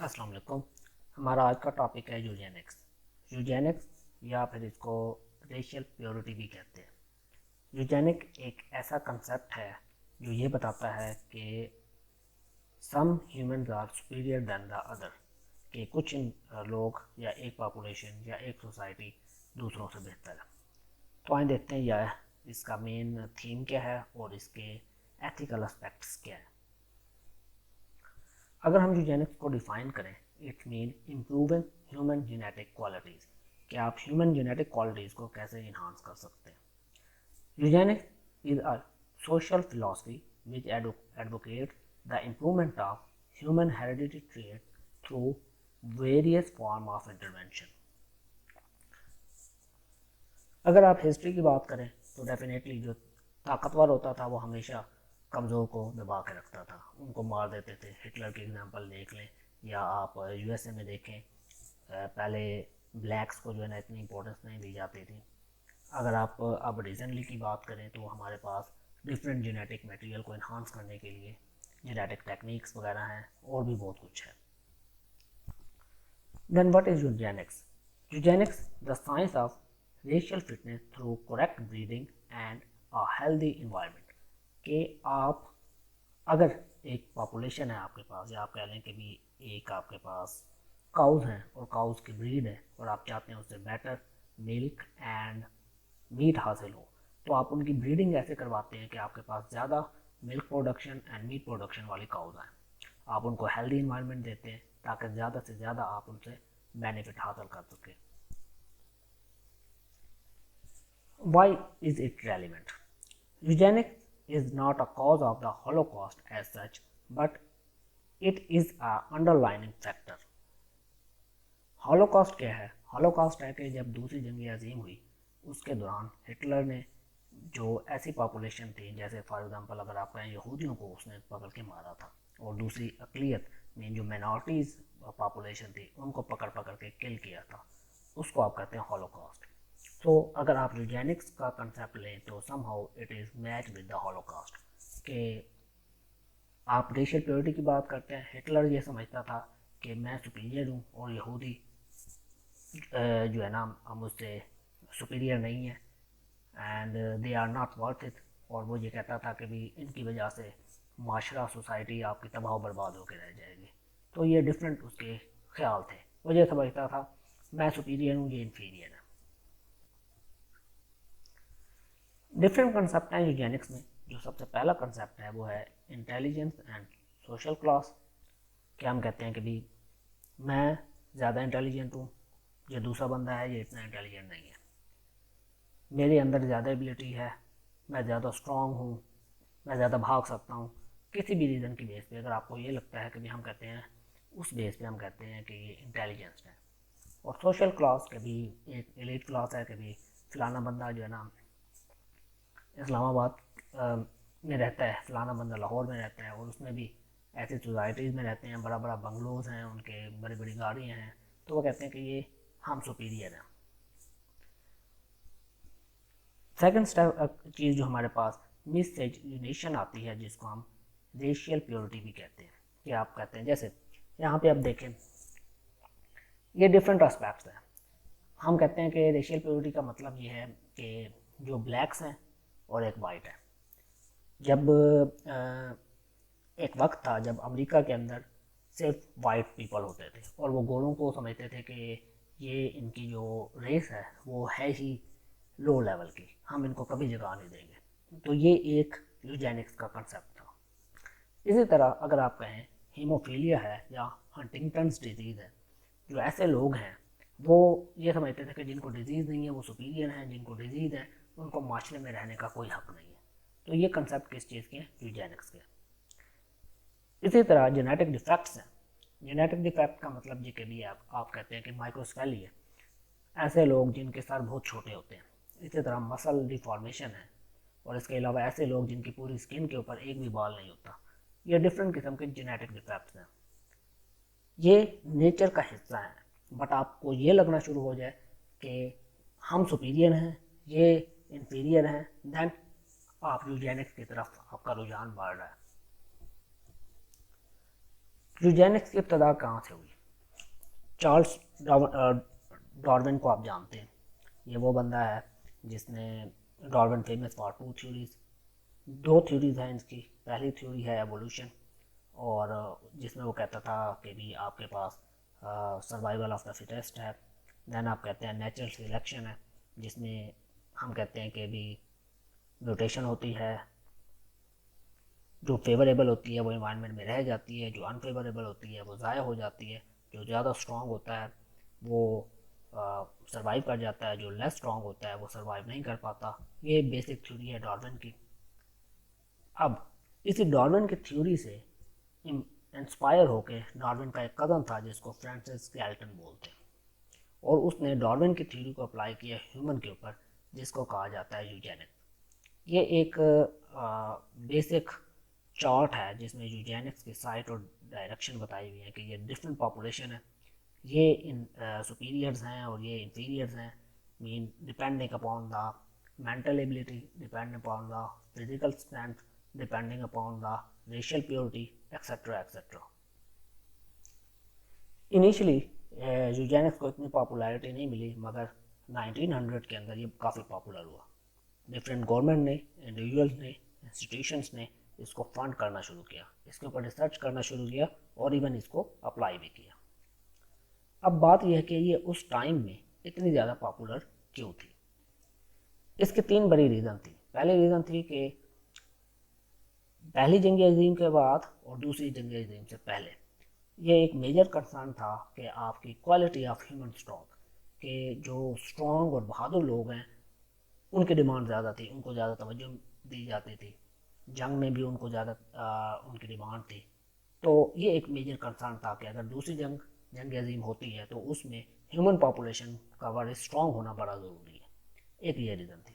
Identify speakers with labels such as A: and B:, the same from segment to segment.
A: अस्सलाम वालेकुम। हमारा आज का टॉपिक है यूजेनिक्स। यूजेनिक्स या फिर इसको रेशियल प्योरिटी भी कहते हैं। यूजेनिक एक ऐसा कंसेप्ट है जो ये बताता है कि some humans are superior than the other, कि कुछ लोग या एक पॉपुलेशन या एक सोसाइटी दूसरों से बेहतर है। तो आइए देखते हैं यह इसका मेन थीम क्या है और इसके एथिकल एस्पेक्ट्स क्या है। अगर हम यूजेनिक्स को डिफाइन करें, it mean improving human genetic qualities, कि आप ह्यूमन जेनेटिक क्वालिटीज़ को कैसे इन्हांस कर सकते हैं। Eugenix is a social philosophy which advocate the improvement of human heredity trait through various form of intervention. अगर आप हिस्ट्री की बात करें तो डेफिनेटली जो ताकतवर होता था वो हमेशा कमज़ोर को दबा के रखता था, उनको मार देते थे। हिटलर की एग्जांपल देख लें या आप यूएसए में देखें, पहले ब्लैक्स को जो है ना इतनी इंपॉर्टेंस नहीं दी जाती थी। अगर आप अब रिसेंटली की बात करें तो हमारे पास डिफरेंट जेनेटिक मटेरियल को इन्हांस करने के लिए जेनेटिक टेक्निक्स वगैरह हैं और भी बहुत कुछ है। Then what is eugenics? Eugenics, the science of racial fitness through correct breeding and a healthy environment। कि आप अगर एक पॉपुलेशन है आपके पास, या आप कह लें कि भी एक आपके पास काउज हैं और काउज की ब्रीड है और आप चाहते हैं उससे बेटर मिल्क एंड मीट हासिल हो, तो आप उनकी ब्रीडिंग ऐसे करवाते हैं कि आपके पास ज़्यादा milk production and meat production वाली काउज आए। आप उनको हेल्दी इन्वायरमेंट देते हैं ताकि ज़्यादा से ज़्यादा आप उनसे बेनिफिट हासिल कर सकें। Why is it relevant? Eugenics is not a cause of the Holocaust as such, but it is a underlying factor। Holocaust क्या है? हॉलोकॉस्ट है कि जब दूसरी जंग अजीम हुई उसके दौरान हिटलर ने जो ऐसी पॉपुलेशन थी, जैसे फॉर एग्जांपल अगर आप कहें यहूदियों को उसने पकड़ के मारा था, और दूसरी अकलियत में जो माइनॉरिटीज़ पॉपुलेशन थी उनको पकड़ पकड़ के किल किया था, उसको आप कहते हैं हॉलोकॉस्ट। तो अगर आप यूजेनिक्स का कंसेप्ट लें तो somehow it is match with the Holocaust. कि आप रेशियल प्योरिटी की बात करते हैं, हिटलर ये समझता था कि मैं सुपीरियर हूँ और यहूदी जो है ना मुझसे सुपीरियर नहीं है, and they are not worth it. और वो ये कहता था कि भी इनकी वजह से माशरा सोसाइटी आपकी तबाह बर्बाद होकर रह जाएगी। तो ये डिफरेंट उसके ख्याल थे। वो ये समझता था मैं सुपीरियर हूँ, ये इन्फीरियर है। डिफरेंट कंसेप्ट हैं यूजेनिक्स में। जो सबसे पहला कंसेप्ट है वो है इंटेलिजेंस एंड सोशल क्लास। क्या हम कहते हैं कि भी मैं ज़्यादा इंटेलिजेंट हूँ, जो दूसरा बंदा है ये इतना इंटेलिजेंट नहीं है, मेरे अंदर ज़्यादा एबिलिटी है, मैं ज़्यादा स्ट्रॉन्ग हूँ, मैं ज़्यादा भाग सकता हूँ। किसी भी रीज़न की बेस पे अगर आपको ये लगता है कि भी हम कहते हैं उस बेस पे हम कहते हैं कि ये इंटेलिजेंस है। और सोशल क्लास के भी एक एलिट क्लास है कि भी फलाना बंदा जो है ना इस्लामाबाद में रहता है, फलाना बंदा लाहौर में रहता है और उसमें भी ऐसी सोसाइटीज़ में रहते हैं, बड़ा बड़ा बंगलोज हैं उनके, बड़ी बड़ी गाड़ियाँ हैं, तो वो कहते हैं कि ये हम सुपीरियर हैं। सेकंड स्टेप चीज़ जो हमारे पास मिससेजनेशन आती है, जिसको हम रेशियल प्योरिटी भी कहते हैं। कि आप कहते हैं जैसे यहाँ पे आप देखें ये डिफरेंट एस्पेक्ट्स हैं। हम कहते हैं कि रेशियल प्योरिटी का मतलब ये है कि जो ब्लैक्स हैं और एक वाइट है। जब एक वक्त था जब अमेरिका के अंदर सिर्फ वाइट पीपल होते थे और वो गोरों को समझते थे कि ये इनकी जो रेस है वो है ही लो लेवल की, हम इनको कभी जगह नहीं देंगे। तो ये एक यूजेनिक्स का कंसेप्ट था। इसी तरह अगर आप कहें हीमोफीलिया है या हंटिंगटन्स डिजीज़ है, जो ऐसे लोग हैं वो ये समझते थे कि जिनको डिजीज़ नहीं है वो सुपीरियर हैं, जिनको डिजीज़ है उनको माशरे में रहने का कोई हक नहीं है। तो ये कंसेप्ट किस चीज़ के हैं? यूजेनिक्स के। इसी तरह जेनेटिक डिफेक्ट्स हैं। जेनेटिक डिफेक्ट का मतलब ये कि भी आप कहते हैं कि माइक्रोस्केली है, ऐसे लोग जिनके सर बहुत छोटे होते हैं। इसी तरह मसल डिफॉर्मेशन है, और इसके अलावा ऐसे लोग जिनकी पूरी स्किन के ऊपर एक भी बाल नहीं होता। ये डिफरेंट किस्म के जेनेटिक डिफेक्ट्स हैं। ये नेचर का हिस्सा है, बट आपको ये लगना शुरू हो जाए कि हम सुपीरियर हैं, ये इन्फीरियर हैं, देन आप यूजेनिक्स की तरफ आपका रुझान बढ़ रहा है। यूजेनिक्स की इब्तदा कहाँ से हुई? चार्ल्स डार्विन को आप जानते हैं, ये वो बंदा है जिसने, Darwin famous for two theories, दो थ्योरीज हैं इसकी। पहली थ्योरी है एवोल्यूशन, और जिसमें वो कहता था कि भी आपके पास सर्वाइवल ऑफ द फिटेस्ट है। देन आप कहते हैं नेचुरल सिलेक्शन है, जिसमें हम कहते हैं कि भी म्यूटेशन होती है, जो फेवरेबल होती है वो इन्वायरमेंट में रह जाती है, जो अनफेवरेबल होती है वो ज़ाया हो जाती है, जो ज़्यादा स्ट्रॉन्ग होता है वो सर्वाइव कर जाता है, जो लेस स्ट्रॉन्ग होता है वो सर्वाइव नहीं कर पाता। ये बेसिक थ्योरी है डार्विन की। अब इसी डार्विन की थ्योरी से इंस्पायर होकर डार्विन का एक कदम था जिसको फ्रांसिस गैल्टन बोलते हैं, और उसने डार्विन की थ्योरी को अप्लाई किया ह्यूमन के ऊपर, जिसको कहा जाता है यूजेनिक्स। ये एक बेसिक चार्ट है जिसमें यूजेनिक्स की साइट और डायरेक्शन बताई हुई है कि ये डिफरेंट पॉपुलेशन है, ये इन सुपीरियर्स हैं और ये इंफीरियर्स हैं, mean depending upon the mental ability, depending upon the physical strength, depending upon the racial purity, etc. etc. Initially Eugenix को इतनी पॉपुलैरिटी नहीं मिली, मगर 1900 के अंदर ये काफ़ी पॉपुलर हुआ। डिफरेंट गवर्नमेंट ने, इंडिविजुअल्स ने, इंस्टीट्यूशंस ने इसको फंड करना शुरू किया, इसके ऊपर रिसर्च करना शुरू किया, और इवन इसको अप्लाई भी किया। अब बात यह है कि ये उस टाइम में इतनी ज़्यादा पॉपुलर क्यों थी। इसके तीन बड़ी रीज़न थी। पहली रीज़न थी कि पहली जंग अजीम के बाद और दूसरी जंग अजीम से पहले ये एक मेजर कंसर्न था कि आपकी क्वालिटी ऑफ ह्यूमन स्टॉक, के जो स्ट्रॉन्ग और बहादुर लोग हैं उनकी डिमांड ज़्यादा थी, उनको ज़्यादा तवज्जो दी जाती थी, जंग में भी उनको ज़्यादा उनकी डिमांड थी। तो ये एक मेजर कंसर्न था कि अगर दूसरी जंग अजीम होती है तो उसमें ह्यूमन पॉपुलेशन का बड़ा स्ट्रॉन्ग होना बड़ा ज़रूरी है। एक ये रीज़न थी।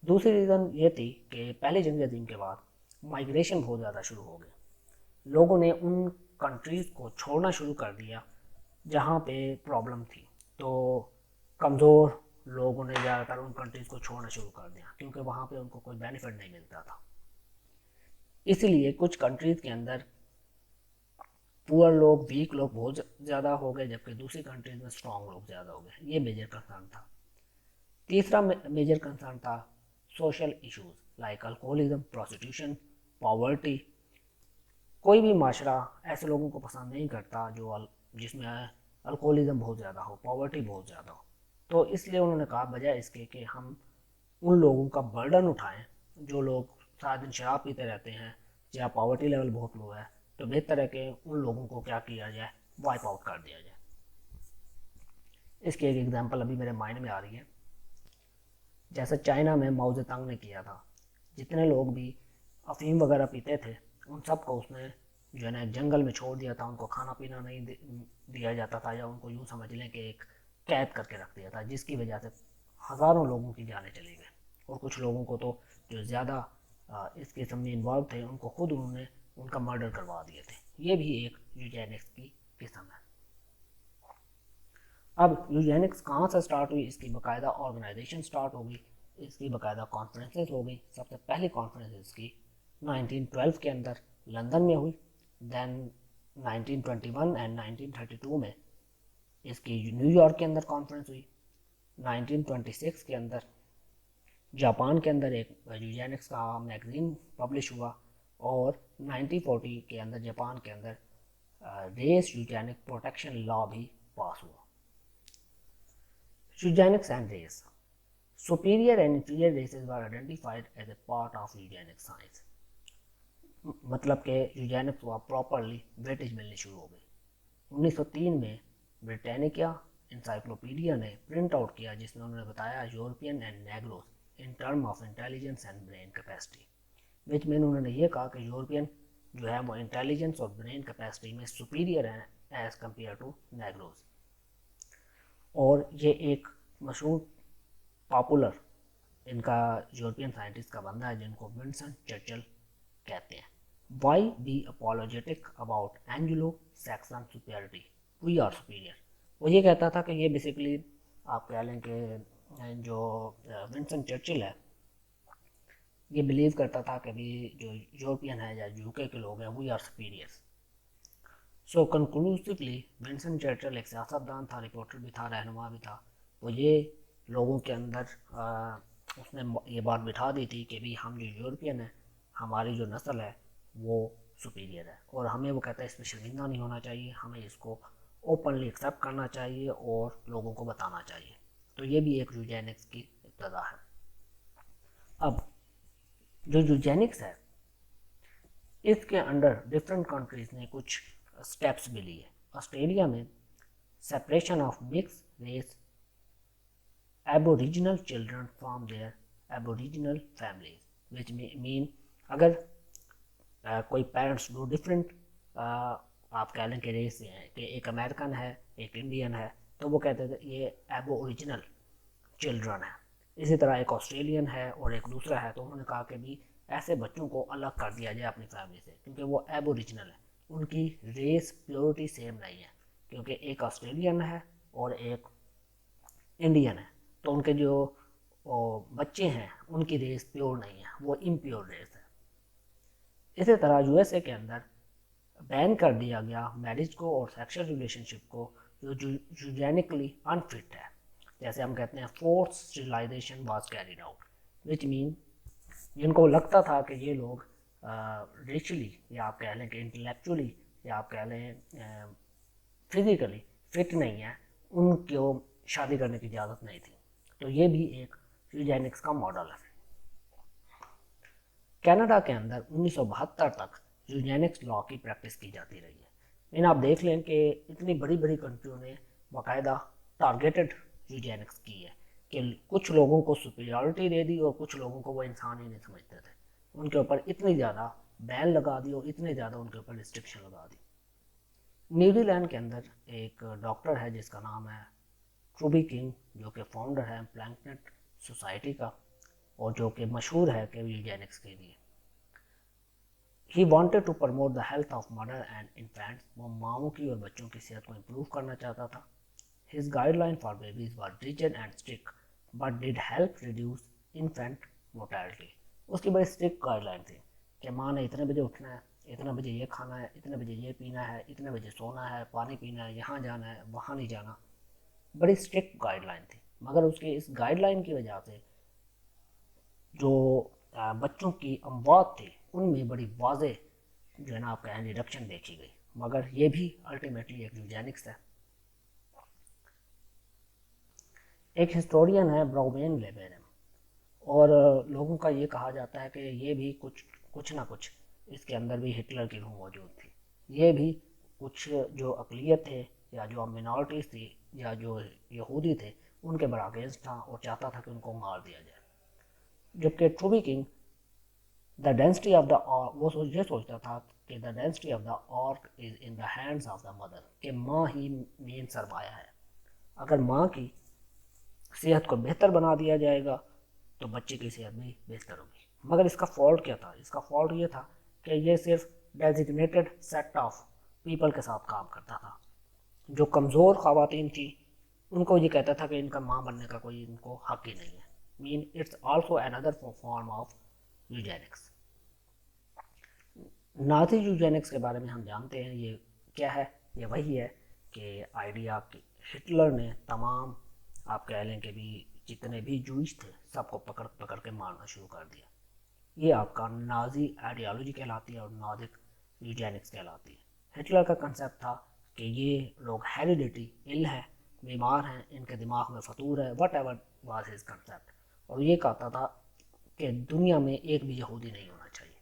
A: दूसरी रीज़न ये थी कि पहले जंग अजीम के बाद माइग्रेशन बहुत ज़्यादा शुरू हो गया, लोगों ने उन कंट्रीज़ को छोड़ना शुरू कर दिया जहाँ पे प्रॉब्लम थी। तो कमज़ोर लोगों ने ज़्यादातर उन कंट्रीज़ को छोड़ना शुरू कर दिया क्योंकि वहाँ पे उनको कोई बेनिफिट नहीं मिलता था। इसीलिए कुछ कंट्रीज़ के अंदर पुअर लोग, वीक लोग बहुत ज़्यादा हो गए, जबकि दूसरी कंट्रीज़ में स्ट्रॉन्ग लोग ज़्यादा हो गए। ये मेजर कंसर्न था। तीसरा मेजर कंसर्न था social issues like alcoholism, prostitution, poverty. कोई भी माशरा ऐसे लोगों को पसंद नहीं करता जो जिसमें अल्कोहलिज्म बहुत ज़्यादा हो, पॉवर्टी बहुत ज़्यादा हो। तो इसलिए उन्होंने कहा बजाय इसके कि हम उन लोगों का बर्डन उठाएं जो लोग सारा दिन शराब पीते रहते हैं या पॉवर्टी लेवल बहुत लो है, तो बेहतर है कि उन लोगों को क्या किया जाए, वाइप आउट कर दिया जाए। इसकी एक एग्जांपल अभी मेरे माइंड में आ रही है, जैसे चाइना में माओ जेतुंग ने किया था। जितने लोग भी अफीम वगैरह पीते थे उन सबको उसने जो है ना एक जंगल में छोड़ दिया था, उनको खाना पीना नहीं दिया जाता था, या उनको यूँ समझ लें कि एक कैद करके रख दिया था, जिसकी वजह से हज़ारों लोगों की जानें चली गई, और कुछ लोगों को तो जो ज़्यादा इस किस्म में इन्वॉल्व थे उनको खुद उन्होंने उनका मर्डर करवा दिए थे। ये भी एक यूजेनिक्स की किस्म है। अब यूजेनिक्स कहाँ से स्टार्ट हुई, इसकी बाकायदा ऑर्गेनाइजेशन स्टार्ट होगी, इसकी बाकायदा कॉन्फ्रेंसेस हो गई। सबसे पहली कॉन्फ्रेंस इसकी 1912 के अंदर लंदन में हुई। देन 1921 एंड 1932 में इसकी न्यूयॉर्क के अंदर कॉन्फ्रेंस हुई। 1926 के अंदर जापान के अंदर एक यूजेनिक्स का मैगजीन पब्लिश हुआ, और 1940 के अंदर जापान के अंदर रेस यूजेनिक प्रोटेक्शन लॉ भी पास हुआ। Eugenics and race. Superior and inferior races were identified as a part of eugenics science. मतलब कि यूजेनिक्स को प्रॉपरली वेटेज मिलनी शुरू हो गई। 1903 में ब्रिटानिका इंसाइक्लोपीडिया ने प्रिंट आउट किया जिसमें उन्होंने बताया European and negroes in term of intelligence and brain capacity, which में उन्होंने ये कहा कि यूरोपियन जो है वो इंटेलिजेंस और ब्रेन कैपेसिटी में सुपीरियर हैं एज कम्पेयर टू नेग्रोस। और ये एक मशहूर पॉपुलर इनका यूरोपियन साइंटिस्ट का बंदा है जिनको विंस्टन चर्चिल कहते हैं। Why be apologetic about Anglo Saxon superiority, we are superior. वो ये कहता था कि ये बेसिकली आप कह लें कि जो विंस्टन चर्चिल है ये बिलीव करता था कि भी जो यूरोपियन है या यूके के लोग हैं we are superiors. So conclusively Winston Churchill एक सियासतदान था, रिपोर्टर भी था, रहनुमा भी था। वो ये लोगों के अंदर उसने ये बात बिठा दी थी कि भी हम जो यूरोपियन है, हमारी जो नस्ल है वो सुपीरियर है, और हमें वो कहता है इसमें शर्मिंदा नहीं होना चाहिए, हमें इसको ओपनली एक्सेप्ट करना चाहिए और लोगों को बताना चाहिए। तो ये भी एक यूजेनिक्स की इब्तदा है। अब जो यूजेनिक्स है इसके अंडर डिफरेंट कंट्रीज ने कुछ स्टेप्स भी लिए। ऑस्ट्रेलिया में separation of mix race aboriginal children from their aboriginal families, which mean अगर कोई पेरेंट्स दो डिफरेंट आप कह लें कि रेस से हैं, कि एक अमेरिकन है एक इंडियन है, तो वो कहते थे ये एबो ओरिजिनल चिल्ड्रन है। इसी तरह एक ऑस्ट्रेलियन है और एक दूसरा है, तो उन्होंने कहा कि भी ऐसे बच्चों को अलग कर दिया जाए अपनी फैमिली से, क्योंकि वो एबो ओरिजिनल है, उनकी रेस प्योरिटी सेम नहीं है, क्योंकि एक ऑस्ट्रेलियन है और एक इंडियन है, तो उनके जो बच्चे हैं उनकी रेस प्योर नहीं है, वो इम्प्योर रेस है। इसी तरह यूएसए के अंदर बैन कर दिया गया मैरिज को और सेक्सुअल रिलेशनशिप को जो यूजेनिकली अनफिट है। जैसे हम कहते हैं force sterilisation was carried out, which mean जिनको लगता था कि ये लोग रेशली या आप कह लें कि इंटेलेक्चुअली या आप कह लें फिजिकली फिट नहीं है, उनको शादी करने की इजाज़त नहीं थी। तो ये भी एक यूजेनिक्स का मॉडल है। कनाडा के अंदर 1972 तक यूजेनिक्स लॉ की प्रैक्टिस की जाती रही है। लेकिन आप देख लें कि इतनी बड़ी बड़ी कंट्रियों ने बाकायदा टारगेटेड यूजेनिक्स की है कि कुछ लोगों को सुपीरियरिटी दे दी और कुछ लोगों को वो इंसान ही नहीं समझते थे, उनके ऊपर इतनी ज़्यादा बैन लगा दी और इतने ज़्यादा उनके ऊपर रिस्ट्रिक्शन लगा दी। न्यूजीलैंड के अंदर एक डॉक्टर है जिसका नाम है ट्रूबी किंग, जो कि फाउंडर है प्लैंकनेट सोसाइटी का और जो कि मशहूर है कि यूजेनिक्स के लिए। He wanted to promote the health of mother and infants, वो माओं की और बच्चों की सेहत को इम्प्रूव करना चाहता था। His guideline for babies were rigid and strict but did help reduce infant mortality. उसकी बड़ी स्ट्रिक्ट गाइडलाइन थी कि माँ ने इतने बजे उठना है, इतने बजे ये खाना है, इतने बजे ये पीना है, इतने बजे सोना है, पानी पीना है, यहाँ जाना है, वहाँ नहीं जाना। बड़ी स्ट्रिक्ट गाइडलाइन थी, मगर उसकी इस गाइडलाइन की वजह से जो बच्चों की अमवात थी उनमें बड़ी वाजे जो है ना आप कहें रिडक्शन देखी गई। मगर ये भी अल्टीमेटली एक यूजेनिक्स है। एक हिस्टोरियन है ब्राउमेन लेबेरम, और लोगों का ये कहा जाता है कि ये भी कुछ कुछ ना कुछ इसके अंदर भी हिटलर की रूह मौजूद थी। ये भी कुछ जो अकलियत थे या जो मिनॉरिटीज़ थी या जो यहूदी थे उनके बड़ा अगेंस्ट था और चाहता था कि उनको मार दिया जाए। जबकि Truby King the density of the वो ये सोचता था कि the density of the ark is in the hands of the mother, कि माँ ही मेन सरमाया है। अगर माँ की सेहत को बेहतर बना दिया जाएगा तो बच्चे की सेहत भी बेहतर होगी। मगर इसका फॉल्ट क्या था? इसका फॉल्ट ये था कि ये सिर्फ डेजिग्नेटेड सेट ऑफ पीपल के साथ काम करता था। जो कमज़ोर ख़वातीन थी उनको ये कहता था कि इनका माँ बनने का कोई इनको हक ही नहीं है। Mean it's also another form of Eugenix. Nazi Eugenix के बारे में हम जानते हैं, ये क्या है? ये वही है कि आइडिया कि हिटलर ने तमाम आप कह लें कि भी जितने भी जूइश थे सबको पकड़ पकड़ के मारना शुरू कर दिया। ये आपका नाजी आइडियोलॉजी कहलाती है और नाजिक यूजेनिक्स कहलाती है। हिटलर का कंसेप्ट था कि ये लोग हेरिडिटी इल है, बीमार हैं, इनके दिमाग में फतूर है, what ever was his concept. और ये कहता था कि दुनिया में एक भी यहूदी नहीं होना चाहिए।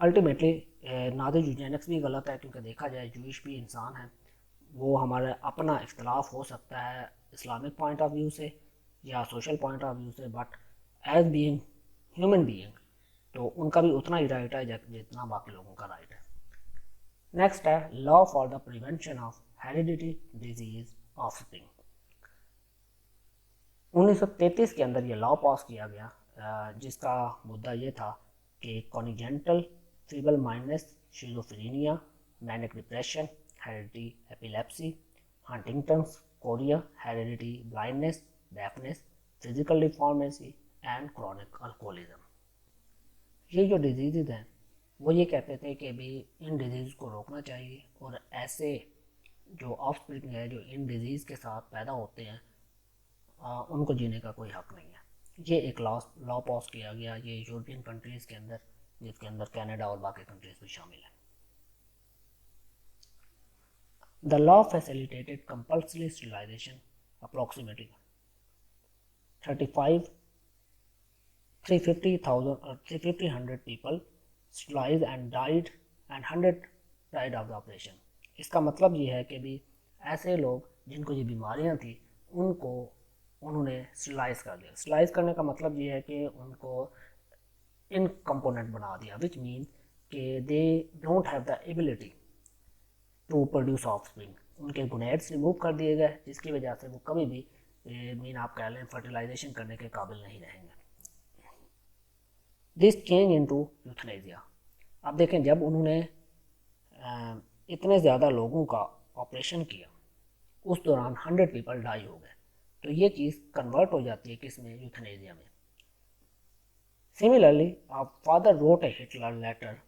A: अल्टीमेटली नादी यूजेनिक्स भी गलत है, क्योंकि देखा जाए जूइश भी इंसान है, वो हमारा अपना इख्तलाफ हो सकता है इस्लामिक पॉइंट ऑफ व्यू से या सोशल पॉइंट ऑफ व्यू से, but as being human being तो उनका भी उतना ही राइट है जितना बाकी लोगों का राइट है। नेक्स्ट है law for the prevention of heredity disease offspring. 1933 के अंदर ये लॉ पास किया गया, जिसका मुद्दा ये था कि congenital feeble mindedness, schizophrenia, manic depression, heredity epilepsy, Huntington's, chorea, heredity blindness, deafness, physical deformity and chronic alcoholism. ये जो डिजीज़ हैं वो ये कहते थे कि भी इन डिजीज़ को रोकना चाहिए और ऐसे जो ऑफस्प्रिंग है जो इन डिजीज़ के साथ पैदा होते हैं उनको जीने का कोई हक नहीं है। ये एक लॉ पास किया गया ये यूरोपियन कंट्रीज़ के अंदर, जिसके अंदर कनाडा और बाकी कंट्रीज़ भी शामिल हैं। The law facilitated compulsory sterilization approximately 35 350,000 or 350 people sterilized and died and 100 died of the operation। इसका मतलब ये है कि भी ऐसे लोग जिनको ये बीमारियां थी उनको उन्होंने स्टरलाइज कर दिया। स्टरलाइज करने का मतलब ये है कि उनको इन कंपोनेंट बना दिया, विच मीन कि they don't have the ability to produce offspring. उनके गोनेड्स रिमूव कर दिए गए, जिसकी वजह से वो कभी भी मीन आप कह लें फर्टिलाइजेशन करने के काबिल नहीं रहेंगे। This change into euthanasia. अब देखें, जब उन्होंने इतने ज़्यादा लोगों का ऑपरेशन किया उस दौरान 100 पीपल डाई हो गए, तो ये चीज़ कन्वर्ट हो जाती है किस में, यूथनेसिया में। Similarly a father wrote a Hitler letter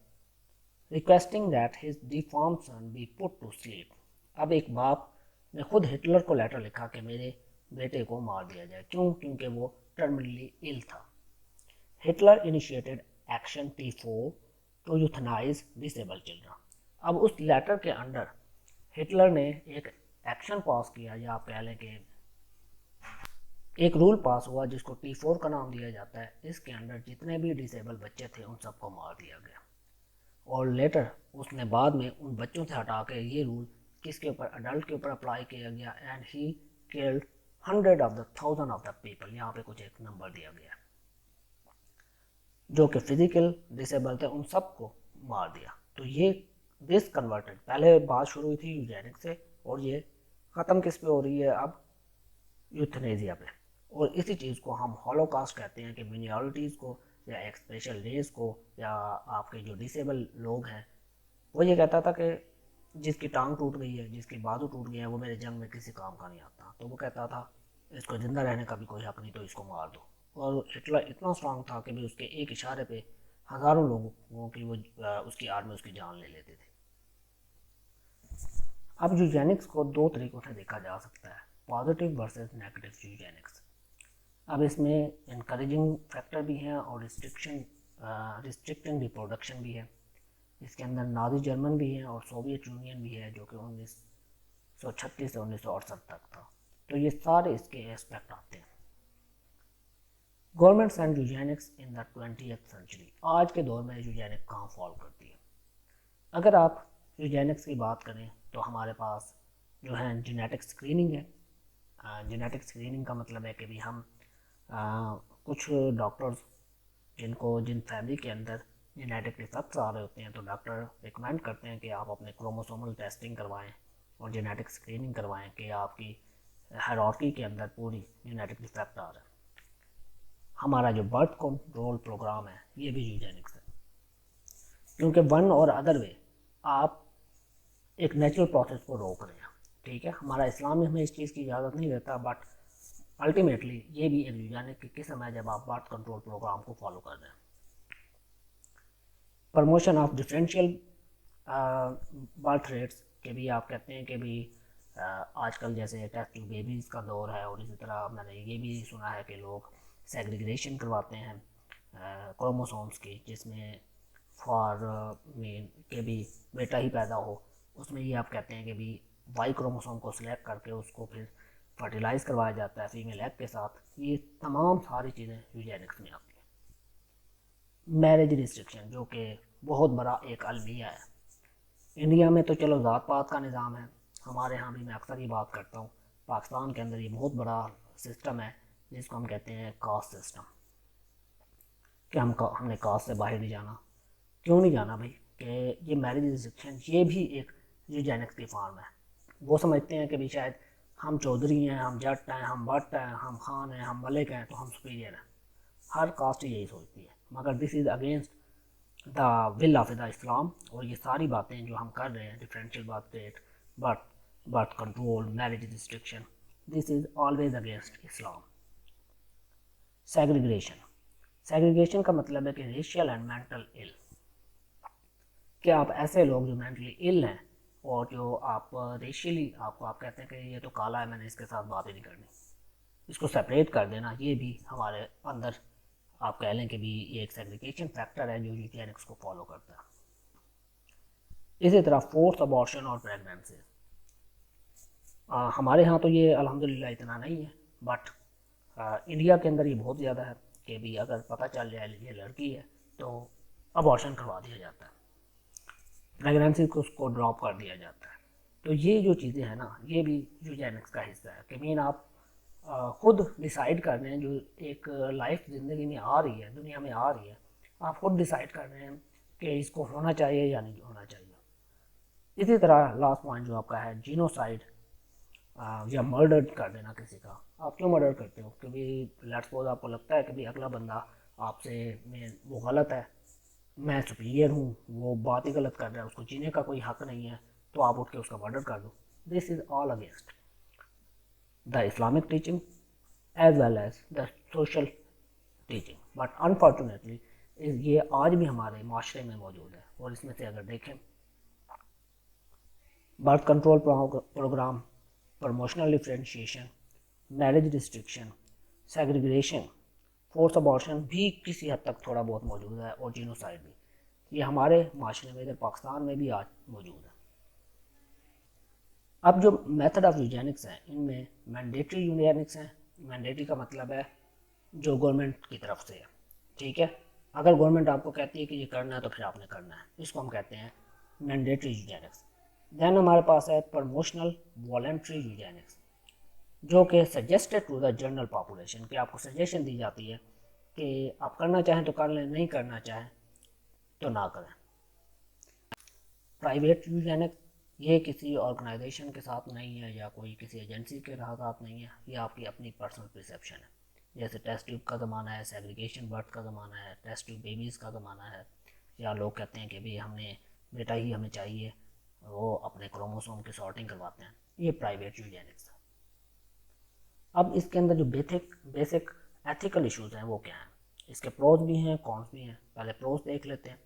A: requesting that his deformed son be put to sleep. अब एक बाप ने खुद हिटलर को लेटर लिखा कि मेरे बेटे को मार दिया जाए। क्यों? क्योंकि वो टर्मिनली इल था। Hitler initiated action T4 to euthanize disable children. अब उस लेटर के अंडर हिटलर ने एक एक्शन पास किया, या आप कह लें कि एक रूल पास हुआ जिसको T4 का नाम दिया जाता है। इसके अंडर जितने भी डिसेबल बच्चे थे उन सबको मार दिया गया, और लेटर उसने बाद में उन बच्चों से हटा के ये रूल किसके ऊपर, अडल्ट के ऊपर अप्लाई किया गया, and he killed 100 of the 1000 of the people. यहाँ पे कुछ एक नंबर दिया गया जो कि फिजिकल डिसेबल थे, उन सबको मार दिया। तो ये दिस कन्वर्टेड, पहले बात शुरू हुई थी यूजेनिक्स से और ये ख़त्म किस पे हो रही है अब, यूथनेसिया पे। और इसी चीज़ को हम हॉलोकास्ट कहते हैं कि मिनॉरिटीज़ को या एक स्पेशल रेस को या आपके जो डिसेबल लोग हैं, वो ये कहता था कि जिसकी टांग टूट गई है, जिसकी बाजू टूट गई है, वो मेरे जंग में किसी काम का नहीं आता। तो वो कहता था इसको ज़िंदा रहने का भी कोई हक नहीं, तो इसको मार दो। और हिटलर इतना स्ट्रांग था कि भी उसके एक इशारे पे हज़ारों लोगों की वो उसकी आर्मी उसकी जान ले लेते थे। अब यूजेनिक्स को दो तरीक़ों से देखा जा सकता है, पॉजिटिव वर्सेस नेगेटिव यूजेनिक्स। अब इसमें इनकरेजिंग फैक्टर भी हैं और रिस्ट्रिक्टिंग रिप्रोडक्शन भी है। इसके अंदर नाज़ी जर्मन भी है और सोवियत यूनियन भी है, जो कि 1936 से 1968 तक था। तो ये सारे इसके एस्पेक्ट आते हैं। Governments and eugenics in the 20th century. आज के दौर में यूजेनिक कहाँ फॉल करती है? अगर आप यूजेनिक्स की बात करें तो हमारे पास जो है जेनेटिक स्क्रीनिंग है। जेनेटिक स्क्रीनिंग का मतलब है कि भी हम कुछ डॉक्टर्स जिन फैमिली के अंदर जेनेटिक डिफेक्ट्स आ रहे होते हैं, तो डॉक्टर रिकमेंड करते हैं कि आप अपने क्रोमोसोमल टेस्टिंग करवाएं और जेनेटिक स्क्रीनिंग करवाएं कि आपकी हायरार्की के अंदर पूरी जेनेटिक डिफेक्ट आ रहा है। हमारा जो बर्थ कंट्रोल प्रोग्राम है ये भी यूजेनिक्स है, क्योंकि वन और अदर वे आप एक नेचुरल प्रोसेस को रोक रहे हैं। ठीक है, हमारा इस्लाम में हमें इस चीज़ की इजाज़त नहीं देता, बट अल्टीमेटली ये भी एक यूजेनिक की किस्म है जब आप बर्थ कंट्रोल प्रोग्राम को फॉलो कर रहे हैं। Promotion of differential birth rates के भी आप कहते हैं कि भी आजकल जैसे टेस्ट ट्यूब बेबीज़ का दौर है, और इसी तरह मैंने ये भी सुना है कि लोग सेग्रीगेशन करवाते हैं क्रोमोसोम्स की, जिसमें फॉर मीन के भी बेटा ही पैदा हो, उसमें ये आप कहते हैं कि भी वाई क्रोमोसोम को सिलेक्ट करके उसको फिर फर्टिलाइज़ करवाया जाता है फीमेल एग के साथ। ये तमाम सारी चीज़ें यूजेनिक्स में आती हैं। मैरिज रिस्ट्रिक्शन, जो कि बहुत बड़ा एक अलमिया है। इंडिया में तो चलो ज़ात पात का निज़ाम है, हमारे यहाँ भी मैं अक्सर ये बात करता हूँ, पाकिस्तान के अंदर ये बहुत बड़ा सिस्टम है जिसको हम कहते हैं कास्ट सिस्टम, कि हमने कास्ट से बाहर नहीं जाना। क्यों नहीं जाना भाई? कि ये मैरिज रिस्ट्रिक्शन ये भी एक यूजेनिक्स की फॉर्म है। वो समझते हैं कि भाई शायद हम चौधरी हैं, हम जट हैं, हम भट्ट हैं, हम खान हैं, हम मलिक हैं, तो हम सुपीरियर हैं। हर कास्ट यही सोचती है, मगर this is against the will of the Islam. और ये सारी बातें जो हम कर रहे हैं, differential birth rate, birth control, marriage restriction, this is always against Islam. Segregation, segregation का मतलब है कि रेशियल एंड मेंटल इल। कि आप ऐसे लोग जो मेंटली इल हैं और जो आप रेशियली आपको आप कहते हैं कि ये तो काला है, मैंने इसके साथ बात ही नहीं करनी, इसको सेपरेट कर देना, ये भी हमारे अंदर आप कह लें कि भी ये एक सेग्रीगेशन फैक्टर है जो यूजेनिक्स को फॉलो करता है। इसी तरह फोर्स अबॉर्शन और प्रेगनेंसी, हमारे यहाँ तो ये अल्हम्दुलिल्लाह इतना नहीं है, बट इंडिया के अंदर ये बहुत ज़्यादा है कि भी अगर पता चल जाए ये लड़की है तो अबॉर्शन करवा दिया जाता है, प्रेगनेंसी को उसको ड्रॉप कर दिया जाता है। तो ये जो चीज़ें हैं ना, ये भी यूजेनिक्स का हिस्सा है कि मीन आप खुद डिसाइड कर रहे हैं, जो एक लाइफ ज़िंदगी में आ रही है, दुनिया में आ रही है, आप खुद डिसाइड कर रहे हैं कि इसको होना चाहिए या नहीं होना चाहिए। इसी तरह लास्ट पॉइंट जो आपका है जीनोसाइड, या मर्डर कर देना किसी का। आप क्यों मर्डर करते हो? क्योंकि लेट्स सपोज आपको लगता है कि भाई अगला बंदा आपसे में वो गलत है, मैं सुपीरियर हूँ, वो बात ही गलत कर रहा है, उसको जीने का कोई हक नहीं है, तो आप उठ के उसका मर्डर कर दो। This is all against the Islamic teaching as well as the social teaching, but unfortunately ये आज भी हमारे माशरे में मौजूद है। और इसमें से अगर देखें, birth control program, promotional differentiation, marriage restriction, segregation, force abortion भी किसी हद तक थोड़ा बहुत मौजूद है, और जीनोसाइड भी, ये हमारे माशरे में इधर पाकिस्तान में भी आज मौजूद है। अब जो मेथड ऑफ यूजेनिक्स हैं, इनमें मैंडेटरी यूजेनिक्स हैं। मैंडेटरी का मतलब है जो गवर्नमेंट की तरफ से है, ठीक है। अगर गवर्नमेंट आपको कहती है कि ये करना है तो फिर आपने करना है, इसको हम कहते हैं मैंडेटरी यूजेनिक्स। देन हमारे पास है प्रमोशनल वॉलंटरी यूजेनिक्स, जो कि suggested to the general population, कि आपको सजेशन दी जाती है कि आप करना चाहें तो कर लें, नहीं करना चाहें तो ना करें। प्राइवेट यूजेनिक्स, ये किसी ऑर्गेनाइजेशन के साथ नहीं है या कोई किसी एजेंसी के साथ नहीं है, ये आपकी अपनी पर्सनल परसेप्शन है। जैसे टेस्ट ट्यूब का ज़माना है, सेग्रीगेशन बर्थ का ज़माना है, टेस्ट ट्यूब बेबीज़ का ज़माना है, या लोग कहते हैं कि भाई हमने बेटा ही हमें चाहिए, वो अपने क्रोमोसोम की सॉर्टिंग करवाते हैं, ये प्राइवेट यूजेनिक्स है। अब इसके अंदर जो बेसिक एथिकल इश्यूज हैं वो क्या हैं, इसके प्रोज भी हैं कॉन्स भी हैं। पहले प्रोज देख लेते हैं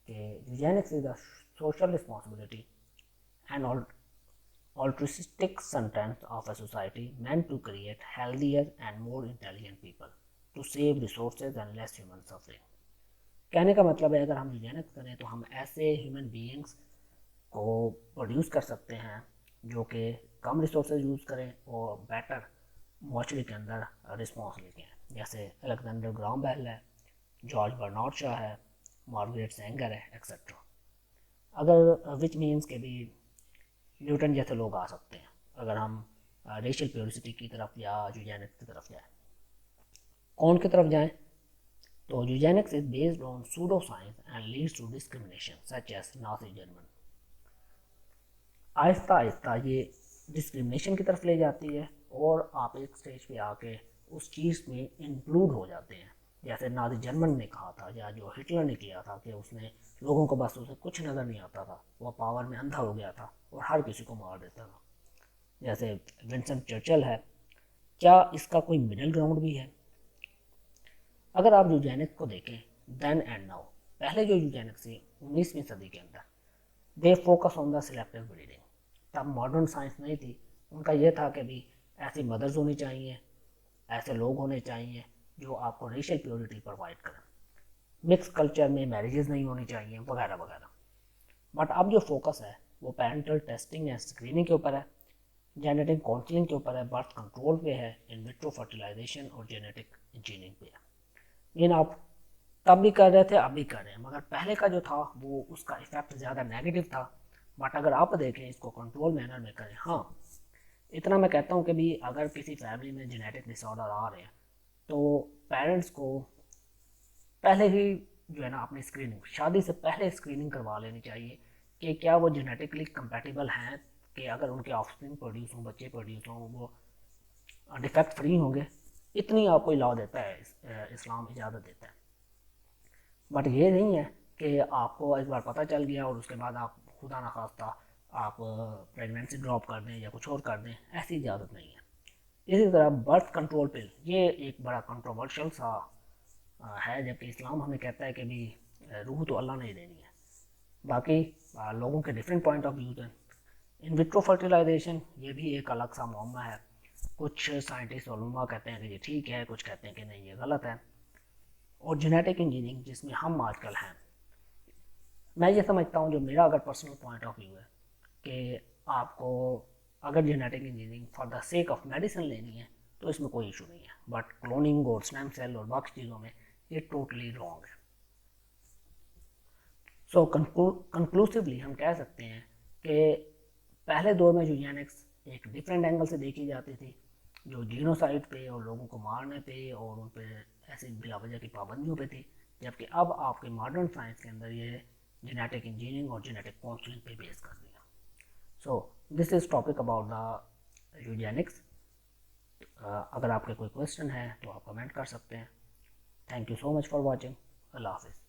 A: कि Eugenix is the social responsibility and altruistic sentence of a society meant to create healthier and more intelligent people to save resources and less human suffering। कहने का मतलब है अगर हम यूजेनिक्स करें तो हम ऐसे ह्यूमन बीइंग्स को प्रोड्यूस कर सकते हैं जो कि कम रिसोर्सेज यूज़ करें और बेटर मॉर्चरी के अंदर रिस्पॉन्स लेके हैं। जैसे अलेक्जेंडर ग्राहम बेल है, जॉर्ज बर्नार्ड शॉ है, मार्गरेट सेंगर है, एक्सेट्रा। अगर विच मीन्स के भी न्यूटन जैसे लोग आ सकते हैं अगर हम रेशियल प्योरिसिटी की तरफ या यूजेनिक्स की तरफ जाएं। कौन की तरफ जाएं? तो eugenics is based on pseudo science and leads to discrimination such as Nazi German. आहिस्ता आहिस्ता ये डिस्क्रिमिनेशन की तरफ ले जाती है और आप एक स्टेज पे आके उस चीज़ में इंक्लूड हो जाते हैं। जैसे नाजी जर्मन ने कहा था या जो हिटलर ने किया था कि उसने लोगों को बस उसे कुछ नज़र नहीं आता था, वो पावर में अंधा हो गया था और हर किसी को मार देता था। जैसे विंस्टन चर्चिल है। क्या इसका कोई मिडिल ग्राउंड भी है? अगर आप यूजेनिक्स को देखें देन एंड नाउ, पहले जो यूजेनिक्स थी 19वीं सदी के अंदर, they focus on the selective breeding. तब मॉडर्न साइंस नहीं थी, उनका यह था कि भी ऐसी मदर्स होनी चाहिए, ऐसे लोग होने चाहिए जो आपको रेशियल प्योरिटी प्रोवाइड करें, मिक्स कल्चर में मैरिजेस नहीं होनी चाहिए, वगैरह वगैरह। बट अब जो फोकस है वो पेरेंटल टेस्टिंग एंड स्क्रीनिंग के ऊपर है, जेनेटिक काउंसलिंग के ऊपर है, बर्थ कंट्रोल पे है, इन विट्रो फर्टिलाइजेशन और जेनेटिक इंजीनियरिंग पे है। लेकिन आप तब भी कर रहे थे, अब भी कर रहे हैं, मगर पहले का जो था वो उसका इफेक्ट ज़्यादा नेगेटिव था। बट अगर आप देखें इसको कंट्रोल मैनर में करें, हाँ इतना मैं कहता हूँ कि भी अगर किसी फैमिली में जेनेटिक डिसऑर्डर आ रहे हैं तो पेरेंट्स को पहले ही जो है ना अपनी स्क्रीनिंग, शादी से पहले स्क्रीनिंग करवा लेनी चाहिए कि क्या वो जेनेटिकली कंपैटिबल हैं, कि अगर उनके ऑफस्प्रिंग प्रोड्यूस हों, बच्चे प्रोड्यूस हों, वो डिफेक्ट फ्री होंगे। इतनी आपको लॉ देता है, इस्लाम इजाज़त देता है। बट ये नहीं है कि आपको एक बार पता चल गया और उसके बाद आप खुदा ना खास्ता आप प्रेगनेंसी ड्रॉप कर दें या कुछ और कर दें, ऐसी इजाज़त नहीं है। इसी तरह बर्थ कंट्रोल पिल, ये एक बड़ा कंट्रोवर्शियल सा है, जबकि इस्लाम हमें कहता है कि भी रूह तो अल्लाह ने ही देनी है। बाकी लोगों के डिफरेंट पॉइंट ऑफ व्यूज हैं। इन विट्रो फर्टिलाइजेशन ये भी एक अलग सा मामला है। कुछ साइंटिस्ट और उलमा कहते हैं कि ये ठीक है, कुछ कहते हैं कि नहीं ये गलत है। और जेनेटिक इंजीनियरिंग जिसमें हम आजकल हैं, मैं ये समझता हूँ, जो मेरा अगर पर्सनल पॉइंट ऑफ व्यू है, कि आपको अगर genetic engineering for the sake of medicine लेनी है तो इसमें कोई इशू नहीं है, बट क्लोनिंग और स्टेम सेल और बाकी चीज़ों में ये टोटली रॉन्ग है। सो कंक्लूसिवली हम कह सकते हैं कि पहले दौर में यूजेनिक्स एक डिफरेंट एंगल से देखी जाती थी, जो जीनोसाइड पे और लोगों को मारने पे और उन पे ऐसी बिलावजह की पाबंदियों पे थी, जबकि अब आपके मॉडर्न साइंस के अंदर ये जेनेटिक इंजीनियरिंग और जेनेटिक काउंसलिंग पे बेस कर दिया। So this is topic about the Eugenix. अगर आपके कोई क्वेश्चन है तो आप कमेंट कर सकते हैं। Thank you so much for watching. अल्लाह हाफिज़।